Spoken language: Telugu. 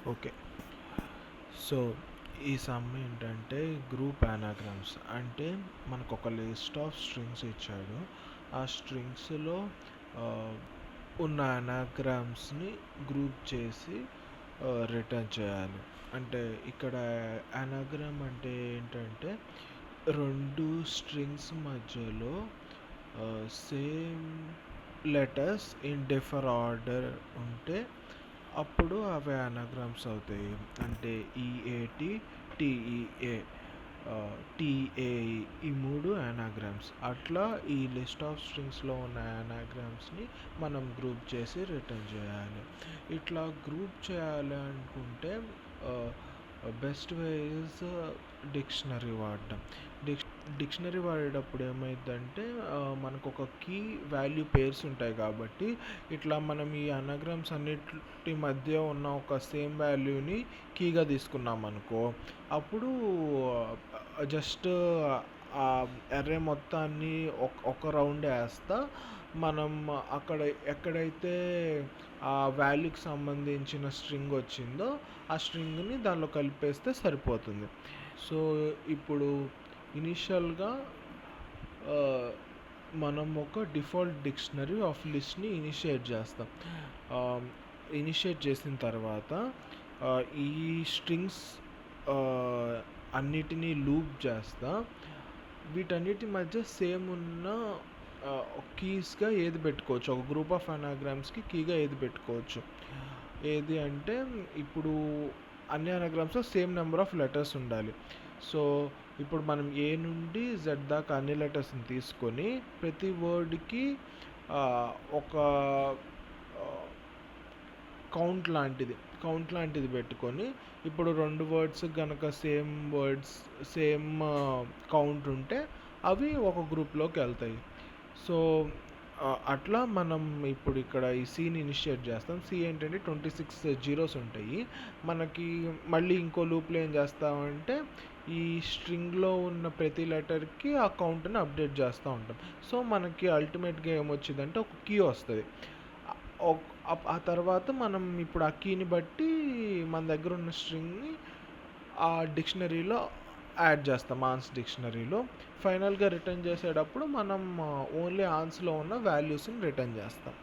ఓకే. సో, ఈ సమ్ ఏంటంటే గ్రూప్ అనాగ్రామ్స్. అంటే మనకొక లిస్ట్ ఆఫ్ స్ట్రింగ్స్ ఇచ్చాడు. ఆ స్ట్రింగ్స్‌లో ఆహ్, ఉన్న అనాగ్రామ్స్‌ని గ్రూప్ చేసి రిటర్న్ చేయాలి. అంటే ఇక్కడ అనాగ్రామ్ అంటే ఏంటంటే 2 స్ట్రింగ్స్ మధ్యలో same letters in differ order ఉంటే అప్పుడు అవి అనాగ్రామ్స్ అవుతాయి. అంటే ఈఏటి, టీఈఏ, టీఏఈ ఈ 3 అనాగ్రామ్స్. అట్లా ఈ లిస్ట్ ఆఫ్ స్ట్రింగ్స్‌లో ఉన్న అనాగ్రామ్స్‌ని మనం గ్రూప్ చేసి రిటర్న్ చేయాలి. ఇట్లా గ్రూప్ చేయాలి అనుకుంటే ఆహ్, బెస్ట్ వే ఈజ్ డిక్షనరీ వాడడం. డిక్ష్ డిక్షనరీ వాడేటప్పుడు ఏమైద్దంటే మనకొక కీ వాల్యూ పేర్స్ ఉంటాయి కాబట్టి ఇట్లా మనం ఈ అనాగ్రామ్స్ అన్నిటి మధ్య ఉన్న ఒక సేమ్ వాల్యూని కీగా తీసుకున్నామనుకో, అప్పుడు జస్ట్ ఆ ఎర్రే మొత్తాన్ని ఒక రౌండ్ వేస్తా మనం అక్కడ ఎక్కడైతే ఆ వాల్యూకి సంబంధించిన స్ట్రింగ్ వచ్చిందో ఆ స్ట్రింగ్ని దానిలో కలిపేస్తే సరిపోతుంది. సో ఇప్పుడు ఇనిషియల్గా మనం ఒక డిఫాల్ట్ డిక్షనరీ ఆఫ్ లిస్ట్ని ఇనిషియేట్ చేస్తాం. ఇనిషియేట్ చేసిన తర్వాత ఈ స్ట్రింగ్స్ అన్నిటినీ లూప్ చేస్తా వీటన్నిటి మధ్య సేమ్ ఉన్న కీస్గా ఏది పెట్టుకోవచ్చు, ఒక గ్రూప్ ఆఫ్ అనాగ్రామ్స్కి కీగా ఏది పెట్టుకోవచ్చు. ఏది అంటే ఇప్పుడు అన్ని అనాగ్రామ్స్లో సేమ్ నెంబర్ ఆఫ్ లెటర్స్ ఉండాలి. సో ఇప్పుడు మనం ఏ నుండి జెడ్ దాకా అన్ని లెటర్స్ని తీసుకొని ప్రతి వర్డ్కి ఒక కౌంట్ లాంటిది పెట్టుకొని ఇప్పుడు 2 వర్డ్స్ కనుక సేమ్ కౌంట్ ఉంటే అవి ఒక గ్రూప్లోకి వెళ్తాయి. సో అట్లా మనం ఇప్పుడు ఇక్కడ ఈ సీని ఇనిషియేట్ చేస్తాం. సి ఏంటంటే 26 జీరోస్ ఉంటాయి. మనకి మళ్ళీ ఇంకో లూప్లో ఏం చేస్తామంటే ఈ స్ట్రింగ్లో ఉన్న ప్రతి లెటర్కి ఆ కౌంట్ని అప్డేట్ చేస్తూ ఉంటాం. సో మనకి అల్టిమేట్గా ఏమొచ్చిందంటే ఒక కీ వస్తుంది. ఆ తర్వాత మనం ఇప్పుడు ఆ కీని బట్టి మన దగ్గర ఉన్న స్ట్రింగ్ని ఆ డిక్షనరీలో యాడ్ చేస్తాం, ఆన్స్ డిక్షనరీలో. ఫైనల్గా రిటర్న్ చేసేటప్పుడు మనం ఓన్లీ ఆన్స్లో ఉన్న వాల్యూస్ని రిటర్న్ చేస్తాం.